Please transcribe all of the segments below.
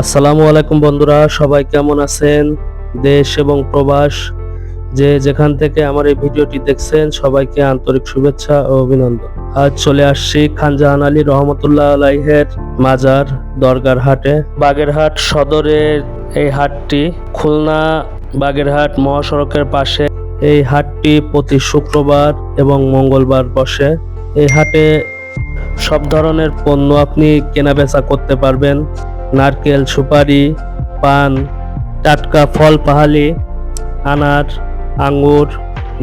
আসসালামু আলাইকুম বন্ধুরা, সবাই কেমন আছেন? দেশ এবং প্রবাস যে যেখান থেকে আমার এই ভিডিওটি দেখছেন সবাইকে আন্তরিক শুভেচ্ছা ও অভিনন্দন। আজ চলে আসছি খান জাহান আলী রহমতুল্লাহ আলাইহের মাজার দরগার হাটে। বাগেরহাট সদরের এই হাটটি খুলনা বাগেরহাট মহাসড়কের পাশে। এই হাটটি প্রতি শুক্রবার এবং মঙ্গলবার বসে। এই হাটে সব ধরনের পণ্য আপনি কেনাবেচা করতে পারবেন। নারকেল, সুপারি, পান, টাটকা ফল পাহালি, আনার, আঙ্গুর,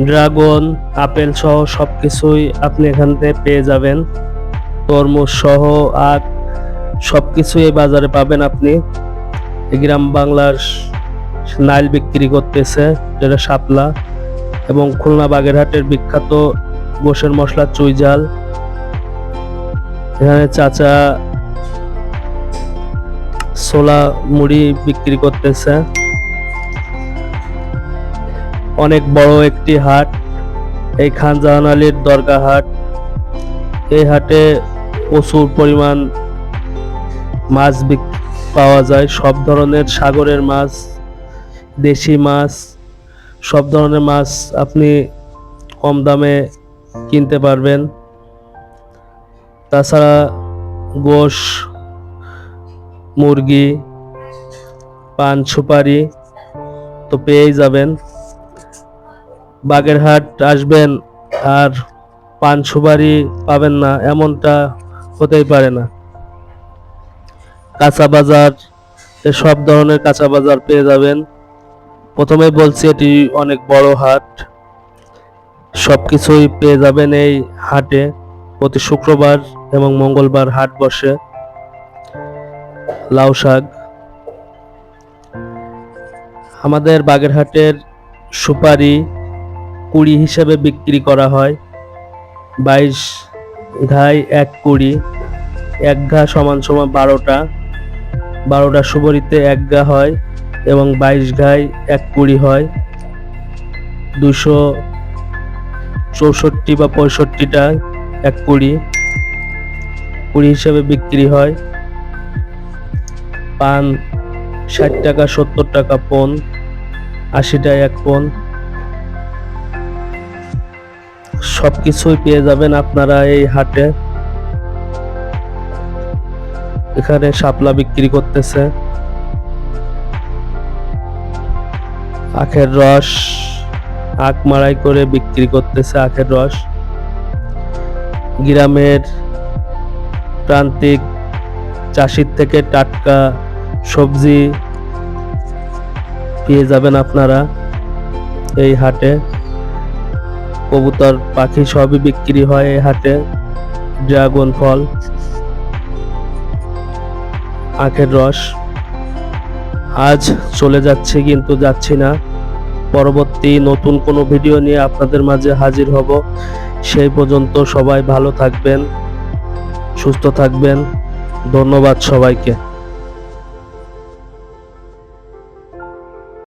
ড্রাগন, আপেল সহ সবকিছুই আপনি এখান থেকে পেয়ে যাবেন। তরমুজ সহ আখ সবকিছুই এই বাজারে পাবেন আপনি। গ্রাম বাংলার নাইল বিক্রি করতেছে, যেটা শাপলা, এবং খুলনা বাগেরহাটের বিখ্যাত গোশের মশলা চুইঝাল। এখানে চাচা ছোলা মুড়ি বিক্রি করতেছে। অনেক বড় একটি হাট এই খান জাহান আলীর দরগা হাট। এই হাটে প্রচুর পরিমাণ মাছ পাওয়া যায়, সব ধরনের সাগরের মাছ, দেশি মাছ, সব ধরনের মাছ আপনি কম দামে কিনতে পারবেন। তাছাড়া গোশ, মুরগি, পান, সুপারি তো পেয়েই যাবেন। বাগেরহাট আসবেন আর পান সুপারি পাবেন না এমনটা হতেই পারে না। কাঁচা বাজার, সব ধরনের কাঁচা বাজার পেয়ে যাবেন। প্রথমে বলছি এটি অনেক বড় হাট, সবকিছুই পেয়ে যাবেন এই হাটে। প্রতি শুক্রবার এবং মঙ্গলবার হাট বসে। লাউ শাক, আমাদের বাগেরহাটের সুপারি কুড়ি হিসেবে বিক্রি করা হয়। 22 ঘাই 1 কুড়ি, 1 ঘা সমান সমান 12টা সুপারিতে 1 ঘা হয় এবং 22 ঘাই 1 কুড়ি হয়। 264 বা 65টা 1 কুড়ি হিসেবে বিক্রি হয়। পান 60 টাকা 70 টাকা পন, 80 টাকা 1 পন। সবকিছুই পেয়ে যাবেন আপনারা এই হাটে। এখানে শাপলা বিক্রি করতেছে, আখের রস, আখ মাড়াই করে বিক্রি করতেছে আখের রস। গ্রামের প্রান্তিক চাষির থেকে টাটকা সবজি পেয়ে যাবেন আপনারা এই হাটে। কবুতর, পাখি সবই বিক্রি হয় এই হাটে। ড্রাগন ফল, আখের রস। আজ চলে যাচ্ছি, কিন্তু যাচ্ছি না। পরবর্তী নতুন কোনো ভিডিও নিয়ে আপনাদের মাঝে হাজির হব। সেই পর্যন্ত সবাই ভালো থাকবেন, সুস্থ থাকবেন। ধন্যবাদ সবাইকে।